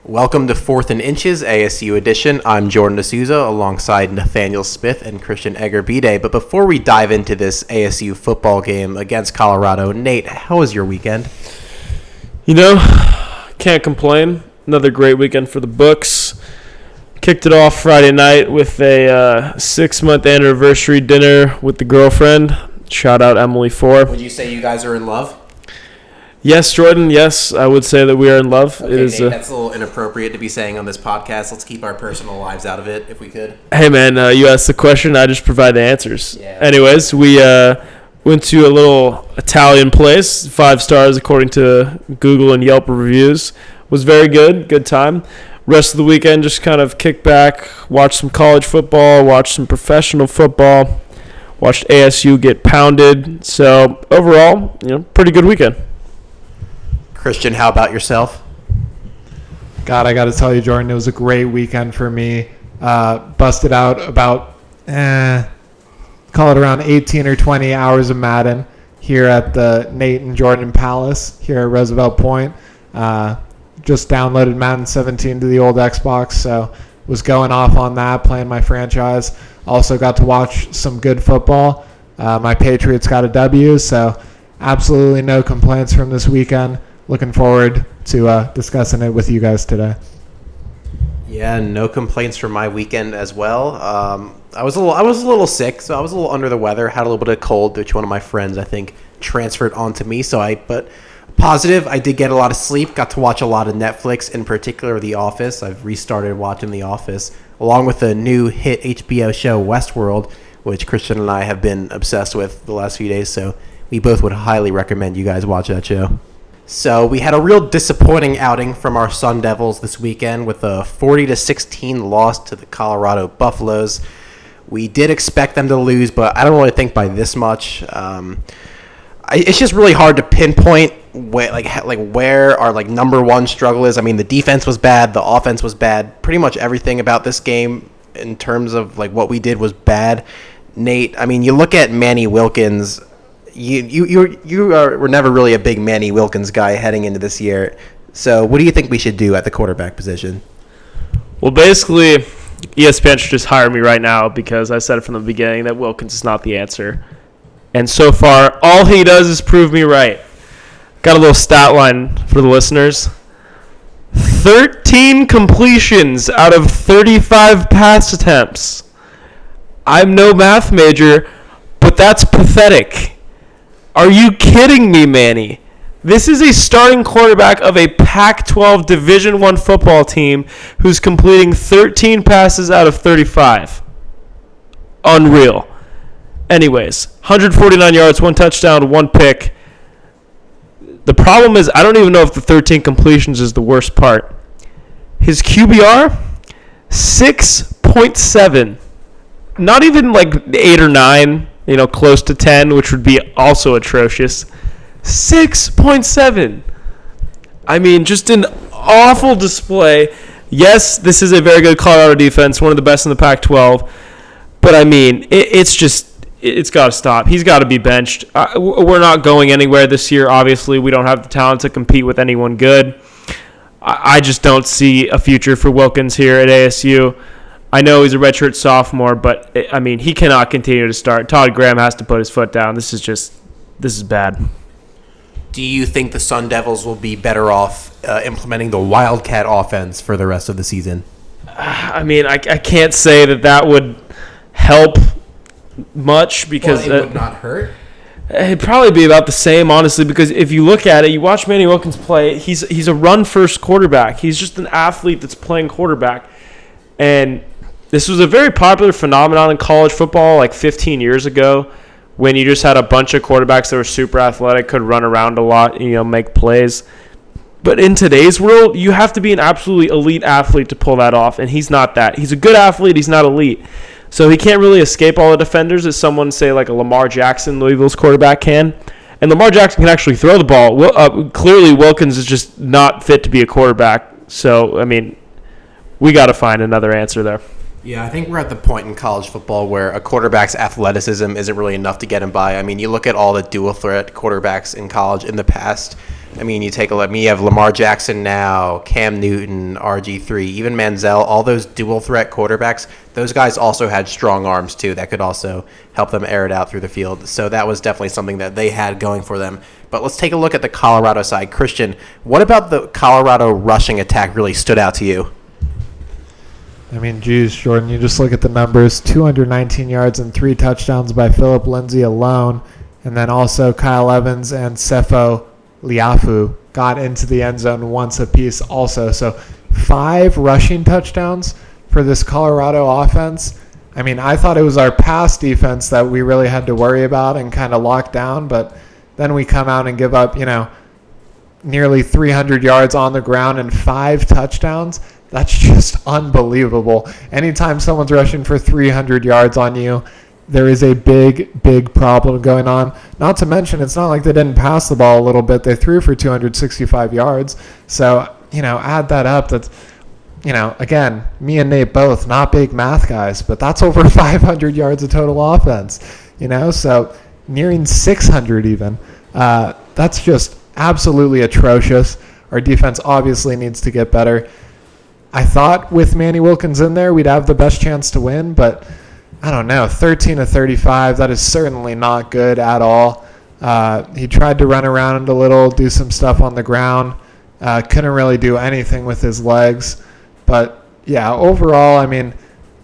Welcome to Fourth and Inches, ASU edition. I'm Jordan D'Souza alongside Nathaniel Smith and Christian Egerbide. But before we dive into this ASU football game against Colorado, Nate, how was your weekend? Can't complain. Another great weekend for the books. Kicked it off Friday night with a 6-month anniversary dinner with the girlfriend. Shout out Emily for. Would you say you guys are in love? Yes, Jordan. Yes, I would say that we are in love. Okay, Nate, that's a little inappropriate to be saying on this podcast. Let's keep our personal lives out of it, if we could. Hey, man, you asked the question. I just provide the answers. Yeah. Anyways, we went to a little Italian place, 5 stars according to Google and Yelp reviews. Was very good. Good time. Rest of the weekend, just kind of kick back, watch some college football, watch some professional football, watched ASU get pounded. So overall, pretty good weekend. Christian, how about yourself? God, I got to tell you, Jordan, it was a great weekend for me. Busted out about, call it around 18 or 20 hours of Madden here at the Nate and Jordan Palace here at Roosevelt Point. Just downloaded Madden 17 to the old Xbox, so was going off on that, playing my franchise. Also got to watch some good football. My Patriots got a W, so absolutely no complaints from this weekend. Looking forward to discussing it with you guys today. Yeah, no complaints from my weekend as well. I was a little sick, so I was a little under the weather. Had a little bit of cold, which one of my friends I think transferred onto me. But positive, I did get a lot of sleep. Got to watch a lot of Netflix, in particular The Office. I've restarted watching The Office, along with the new hit HBO show Westworld, which Christian and I have been obsessed with the last few days. So we both would highly recommend you guys watch that show. So we had a real disappointing outing from our Sun Devils this weekend with a 40-16 loss to the Colorado Buffaloes. We did expect them to lose, but I don't really think by this much. It's just really hard to pinpoint where our number one struggle is. I mean, the defense was bad, the offense was bad. Pretty much everything about this game in terms of what we did was bad. Nate, I mean, you look at Manny Wilkins. You were never really a big Manny Wilkins guy heading into this year. So what do you think we should do at the quarterback position? Well, basically, ESPN should just hire me right now because I said from the beginning that Wilkins is not the answer. And so far, all he does is prove me right. Got a little stat line for the listeners. 13 completions out of 35 pass attempts. I'm no math major, but that's pathetic. Are you kidding me, Manny? This is a starting quarterback of a Pac-12 Division I football team who's completing 13 passes out of 35. Unreal. Anyways, 149 yards, 1 touchdown, 1 pick. The problem is I don't even know if the 13 completions is the worst part. His QBR, 6.7. Not even 8 or 9. Close to 10, which would be also atrocious. 6.7. I mean, just an awful display. Yes, this is a very good Colorado defense, one of the best in the Pac-12. But, I mean, it's got to stop. He's got to be benched. We're not going anywhere this year, obviously. We don't have the talent to compete with anyone good. I just don't see a future for Wilkins here at ASU. I know he's a redshirt sophomore, but, I mean, he cannot continue to start. Todd Graham has to put his foot down. This is bad. Do you think the Sun Devils will be better off implementing the Wildcat offense for the rest of the season? I mean, I can't say that would help much because... Well, it would not hurt? It'd probably be about the same, honestly, because if you look at it, you watch Manny Wilkins play, he's a run-first quarterback. He's just an athlete that's playing quarterback. And... this was a very popular phenomenon in college football 15 years ago when you just had a bunch of quarterbacks that were super athletic, could run around a lot, make plays. But in today's world, you have to be an absolutely elite athlete to pull that off, and he's not that. He's a good athlete. He's not elite. So he can't really escape all the defenders as someone, say, like a Lamar Jackson, Louisville's quarterback, can. And Lamar Jackson can actually throw the ball. Clearly, Wilkins is just not fit to be a quarterback. So, I mean, we got to find another answer there. Yeah, I think we're at the point in college football where a quarterback's athleticism isn't really enough to get him by. I mean, you look at all the dual threat quarterbacks in college in the past. I mean, you take a look. You have Lamar Jackson now, Cam Newton, RG3, even Manziel, all those dual threat quarterbacks. Those guys also had strong arms too that could also help them air it out through the field. So that was definitely something that they had going for them. But let's take a look at the Colorado side. Christian, what about the Colorado rushing attack really stood out to you? I mean, geez, Jordan, you just look at the numbers. 219 yards and 3 touchdowns by Philip Lindsay alone. And then also Kyle Evans and Sefo Liafu got into the end zone once apiece also. So 5 rushing touchdowns for this Colorado offense. I mean, I thought it was our pass defense that we really had to worry about and kind of lock down. But then we come out and give up, nearly 300 yards on the ground and 5 touchdowns. That's just unbelievable. Anytime someone's rushing for 300 yards on you, there is a big problem going on. Not to mention, it's not like they didn't pass the ball a little bit. They threw for 265 yards. So, add that up. That's, again, me and Nate both, not big math guys, but that's over 500 yards of total offense, so nearing 600 even. That's just absolutely atrocious. Our defense obviously needs to get better. I thought with Manny Wilkins in there, we'd have the best chance to win, but I don't know, 13 of 35, that is certainly not good at all. He tried to run around a little, do some stuff on the ground. Couldn't really do anything with his legs. But, yeah, overall, I mean,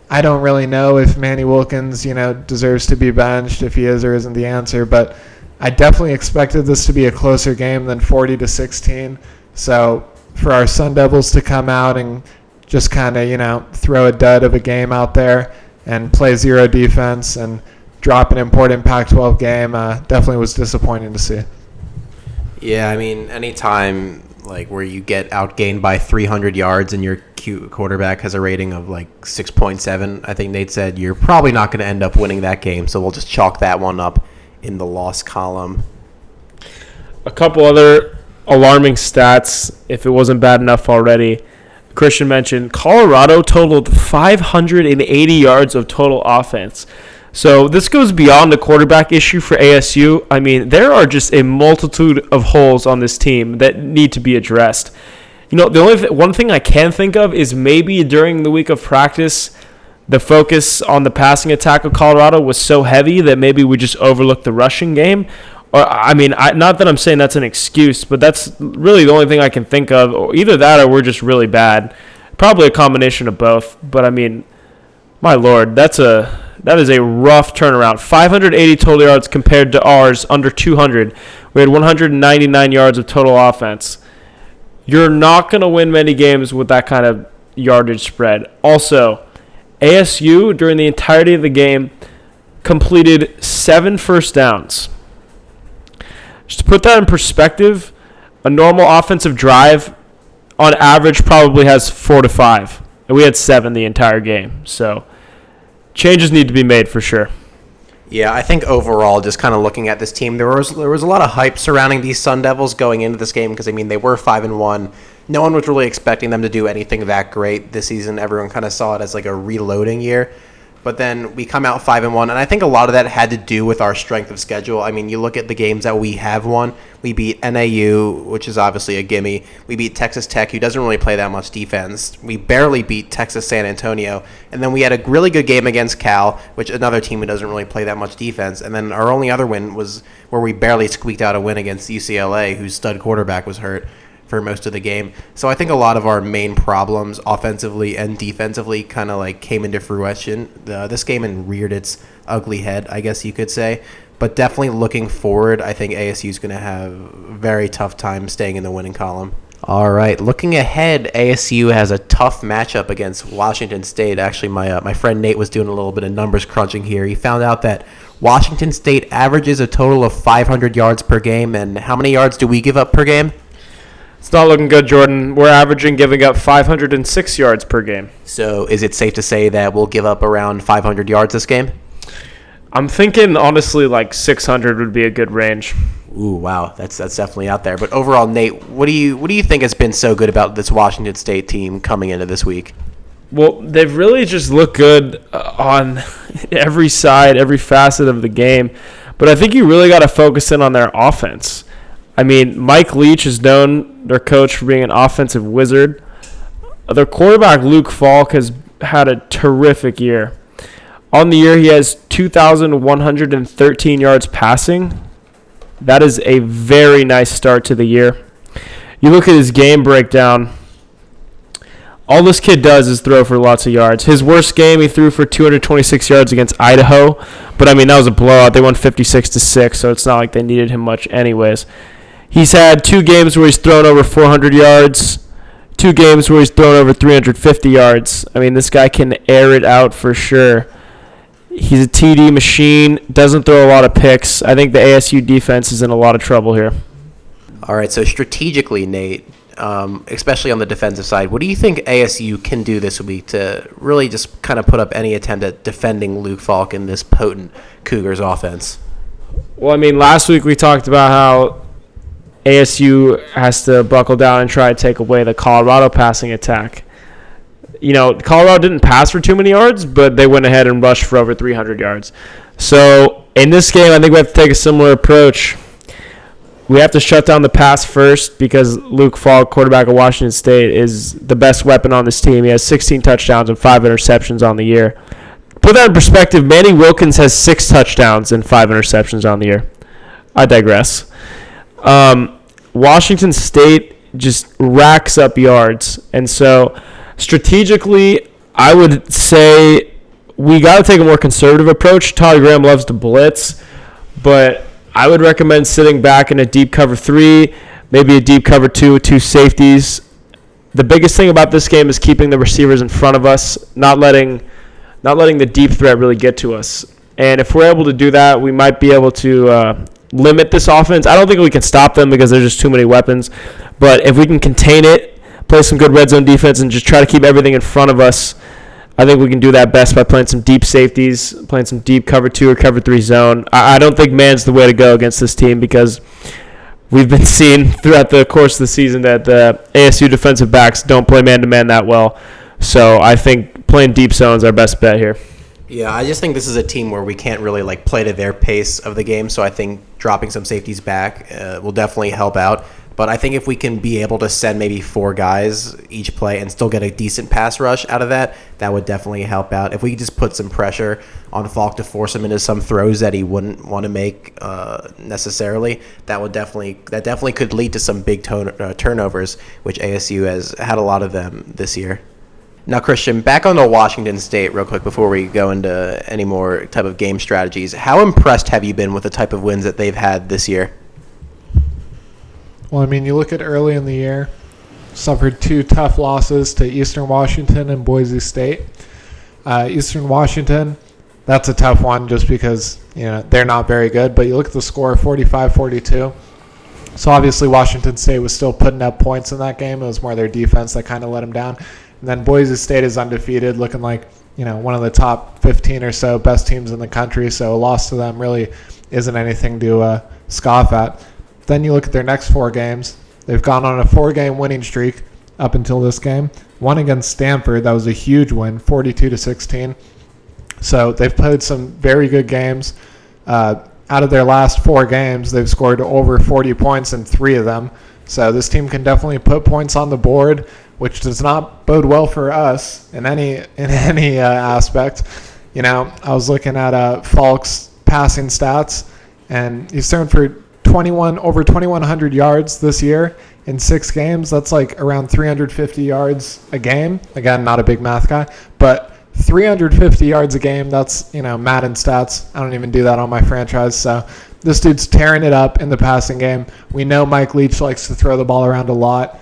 I don't really know if Manny Wilkins, deserves to be benched, if he is or isn't the answer. But I definitely expected this to be a closer game than 40-16. So for our Sun Devils to come out and just kind of, throw a dud of a game out there and play zero defense and drop an important Pac-12 game definitely was disappointing to see. Yeah, I mean, anytime where you get outgained by 300 yards and your quarterback has a rating of 6.7, I think Nate said, you're probably not going to end up winning that game. So we'll just chalk that one up in the loss column. A couple other alarming stats, if it wasn't bad enough already. Christian mentioned Colorado totaled 580 yards of total offense. So this goes beyond the quarterback issue for ASU. I mean, there are just a multitude of holes on this team that need to be addressed. The only one thing I can think of is maybe during the week of practice, the focus on the passing attack of Colorado was so heavy that maybe we just overlooked the rushing game. Or not that I'm saying that's an excuse, but that's really the only thing I can think of. Or either that or we're just really bad. Probably a combination of both. But, I mean, my Lord, that is a rough turnaround. 580 total yards compared to ours, under 200. We had 199 yards of total offense. You're not going to win many games with that kind of yardage spread. Also, ASU, during the entirety of the game, completed 7 first downs. Just to put that in perspective, a normal offensive drive on average probably has 4 to 5. And we had 7 the entire game. So changes need to be made for sure. Yeah, I think overall, just kind of looking at this team, there was a lot of hype surrounding these Sun Devils going into this game because, I mean, they were 5-1. No one was really expecting them to do anything that great this season. Everyone kind of saw it as a reloading year. But then we come out 5-1, and I think a lot of that had to do with our strength of schedule. I mean, you look at the games that we have won. We beat NAU, which is obviously a gimme. We beat Texas Tech, who doesn't really play that much defense. We barely beat Texas San Antonio. And then we had a really good game against Cal, which another team who doesn't really play that much defense. And then our only other win was where we barely squeaked out a win against UCLA, whose stud quarterback was hurt for most of the game. So I think a lot of our main problems offensively and defensively kind of came into fruition this game and reared its ugly head, I guess you could say. But definitely looking forward, I think ASU is going to have a very tough time staying in the winning column. All right, looking ahead, ASU has a tough matchup against Washington State. Actually, my friend Nate was doing a little bit of numbers crunching here. He found out that Washington State averages a total of 500 yards per game. And how many yards do we give up per game? It's not looking good, Jordan. We're averaging giving up 506 yards per game. So is it safe to say that we'll give up around 500 yards this game? I'm thinking, honestly, 600 would be a good range. Ooh, wow. That's definitely out there. But overall, Nate, what do you think has been so good about this Washington State team coming into this week? Well, they've really just looked good on every side, every facet of the game. But I think you really got to focus in on their offense. I mean, Mike Leach is known, their coach, for being an offensive wizard. Their quarterback, Luke Falk, has had a terrific year. On the year, he has 2,113 yards passing. That is a very nice start to the year. You look at his game breakdown, all this kid does is throw for lots of yards. His worst game, he threw for 226 yards against Idaho. But, I mean, that was a blowout. They won 56-6, so it's not like they needed him much anyways. He's had 2 games where he's thrown over 400 yards, 2 games where he's thrown over 350 yards. I mean, this guy can air it out for sure. He's a TD machine, doesn't throw a lot of picks. I think the ASU defense is in a lot of trouble here. All right, so strategically, Nate, especially on the defensive side, what do you think ASU can do this week to really just kind of put up any attempt at defending Luke Falk in this potent Cougars offense? Well, I mean, last week we talked about how ASU has to buckle down and try to take away the Colorado passing attack. You know, Colorado didn't pass for too many yards, but they went ahead and rushed for over 300 yards. So in this game, I think we have to take a similar approach. We have to shut down the pass first because Luke Falk, quarterback of Washington State, is the best weapon on this team. He has 16 touchdowns and 5 interceptions on the year. Put that in perspective, Manny Wilkins has 6 touchdowns and 5 interceptions on the year. I digress. Washington State just racks up yards. And so strategically, I would say we got to take a more conservative approach. Todd Graham loves to blitz, but I would recommend sitting back in a deep cover 3, maybe a deep cover 2 with 2 safeties. The biggest thing about this game is keeping the receivers in front of us, not letting the deep threat really get to us. And if we're able to do that, we might be able to limit this offense. I don't think we can stop them because there's just too many weapons. But if we can contain it, play some good red zone defense, and just try to keep everything in front of us, I think we can do that best by playing some deep safeties, playing some deep cover 2 or cover 3 zone. I don't think man's the way to go against this team because we've been seeing throughout the course of the season that the ASU defensive backs don't play man-to-man that well. So I think playing deep zone is our best bet here. Yeah, I just think this is a team where we can't really play to their pace of the game. So I think dropping some safeties back will definitely help out. But I think if we can be able to send maybe 4 guys each play and still get a decent pass rush out of that, that would definitely help out. If we could just put some pressure on Falk to force him into some throws that he wouldn't want to make necessarily, that definitely could lead to some big turnovers, which ASU has had a lot of them this year. Now, Christian, back on to Washington State real quick before we go into any more type of game strategies. How impressed have you been with the type of wins that they've had this year? Well, I mean, you look at early in the year, suffered 2 tough losses to Eastern Washington and Boise State. Eastern Washington, that's a tough one just because, they're not very good. But you look at the score, 45-42. So obviously Washington State was still putting up points in that game. It was more their defense that kind of let them down. And then Boise State is undefeated, looking like, one of the top 15 or so best teams in the country. So a loss to them really isn't anything to scoff at. Then you look at their next 4 games. They've gone on a 4-game winning streak up until this game. One against Stanford, that was a huge win, 42-16. So they've played some very good games. Out of their last 4 games, they've scored over 40 points in 3 of them. So this team can definitely put points on the board, which does not bode well for us in any aspect. I was looking at Falk's passing stats, and he's thrown for over 2,100 yards this year in 6 games. That's around 350 yards a game. Again, not a big math guy, but 350 yards a game, that's, Madden stats. I don't even do that on my franchise. So this dude's tearing it up in the passing game. We know Mike Leach likes to throw the ball around a lot,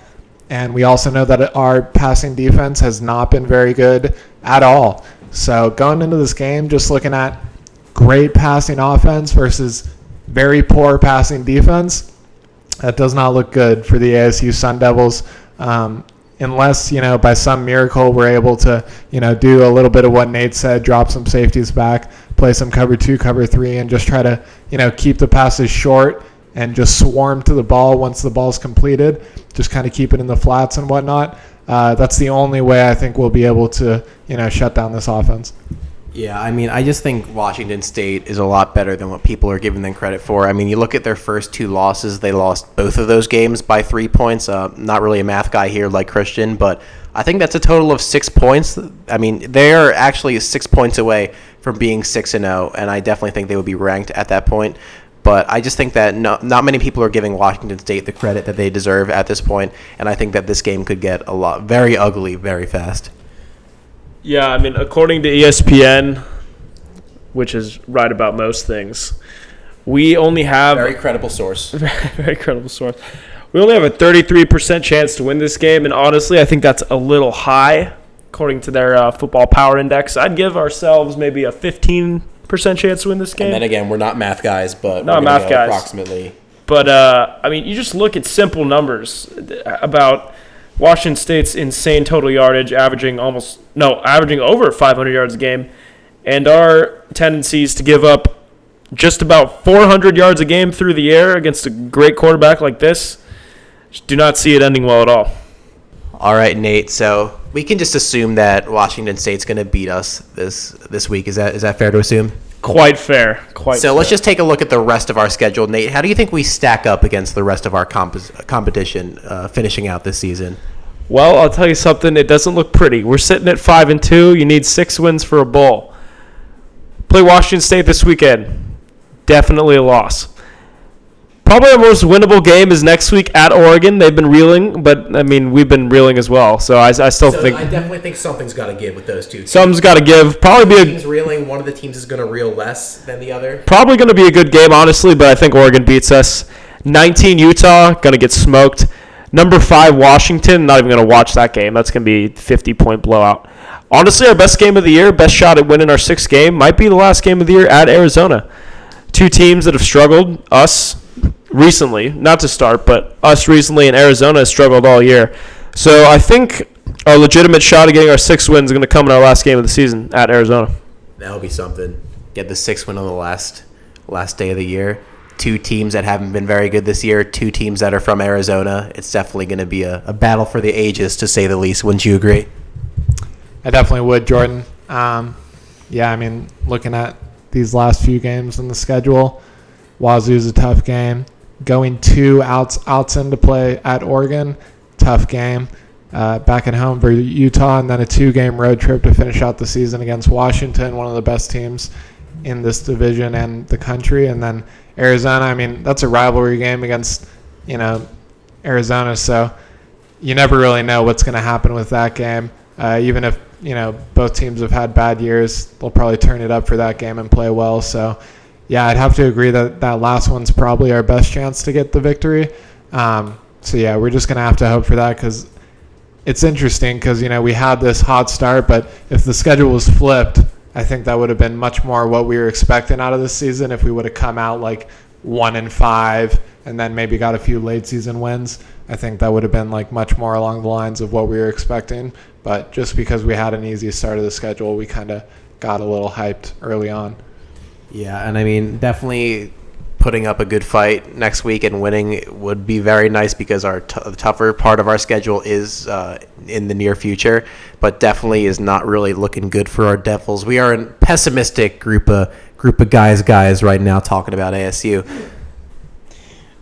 and we also know that our passing defense has not been very good at all. So going into this game, just looking at great passing offense versus very poor passing defense, that does not look good for the ASU Sun Devils. Unless, by some miracle we're able to, do a little bit of what Nate said, drop some safeties back, play some cover 2, cover 3, and just try to, keep the passes short and just swarm to the ball once the ball's completed, just kind of keep it in the flats and whatnot. That's the only way I think we'll be able to, shut down this offense. Yeah, I mean, I just think Washington State is a lot better than what people are giving them credit for. I mean, you look at their first two losses, they lost both of those games by 3 points. Not really a math guy here like Christian, but I think that's a total of 6 points. I mean, they're actually 6 points away from being 6-0, and I definitely think they would be ranked at that point. But I just think that not many people are giving Washington State the credit that they deserve at this point, and I think that this game could get very ugly very fast. Yeah, I mean, according to ESPN, which is right about most things, we only have Very credible source. very credible source. We only have a 33% chance to win this game, and honestly, I think that's a little high according to their football power index. I'd give ourselves maybe a 15% chance to win this game. And then again, we're not math guys, but not we're math go guys. Approximately. But I mean, you just look at simple numbers about Washington State's insane total yardage, averaging over 500 yards a game, and our tendencies to give up just about 400 yards a game through the air against a great quarterback like this. Just do not see it ending well at all. All right, Nate. So we can just assume that Washington State's going to beat us this week. Is that fair to assume? Quite fair. So let's just take a look at the rest of our schedule. Nate, how do you think we stack up against the rest of our competition finishing out this season? Well, I'll tell you something. It doesn't look pretty. We're sitting at 5-2. You need 6 wins for a bowl. Play Washington State this weekend. Definitely a loss. Probably our most winnable game is next week at Oregon. They've been reeling, but, I mean, we've been reeling as well. So I still think I definitely think something's got to give with those two teams. something's got to give. Probably be Teams reeling, one of the teams is going to reel less than the other. probably going to be a good game, honestly, but I think Oregon beats us. 19 Utah, going to get smoked. Number 5 Washington, not even going to watch that game. That's going to be 50-point blowout. Honestly, our best game of the year, best shot at winning our 6th game, might be the last game of the year at Arizona. Two teams that have struggled, us recently, not to start, but us recently, and Arizona has struggled all year. So I think a legitimate shot at getting our 6th win is going to come in our last game of the season at Arizona. That'll be something. Get the 6th win on the last day of the year. Two teams that haven't been very good this year, two teams that are from Arizona. It's definitely going to be a battle for the ages, to say the least. Wouldn't you agree? I definitely would, Jordan. Yeah, I mean, looking at these last few games in the schedule, Wazoo's a tough game. Going 2 outs into play at Oregon, tough game. Back at home for Utah, and then a 2-game road trip to finish out the season against Washington, one of the best teams in this division and the country. And then Arizona, I mean, that's a rivalry game against, Arizona. So you never really know what's going to happen with that game. Even if, both teams have had bad years, they'll probably turn it up for that game and play well. So, yeah, I'd have to agree that last one's probably our best chance to get the victory. So, yeah, we're just going to have to hope for that, because it's interesting because, we had this hot start, but if the schedule was flipped, I think that would have been much more what we were expecting out of this season if we would have come out like 1-5 and then maybe got a few late season wins. I think that would have been like much more along the lines of what we were expecting. But just because we had an easy start of the schedule, we kind of got a little hyped early on. Yeah, and I mean, definitely putting up a good fight next week and winning would be very nice, because our tougher part of our schedule is in the near future, but definitely is not really looking good for our Devils. We are a pessimistic group of guys right now talking about ASU.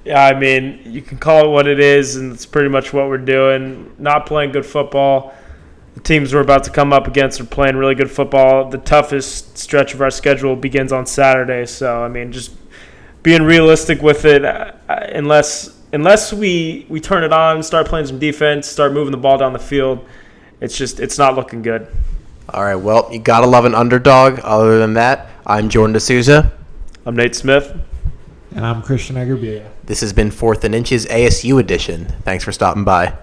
Yeah, I mean, you can call it what it is, and it's pretty much what we're doing. Not playing good football. The teams we're about to come up against are playing really good football. The toughest stretch of our schedule begins on Saturday. So, I mean, just being realistic with it, unless we turn it on, start playing some defense, start moving the ball down the field, it's not looking good. All right, well, you got to love an underdog. Other than that, I'm Jordan D'Souza. I'm Nate Smith. And I'm Christian Egerbia. This has been 4th and Inches ASU edition. Thanks for stopping by.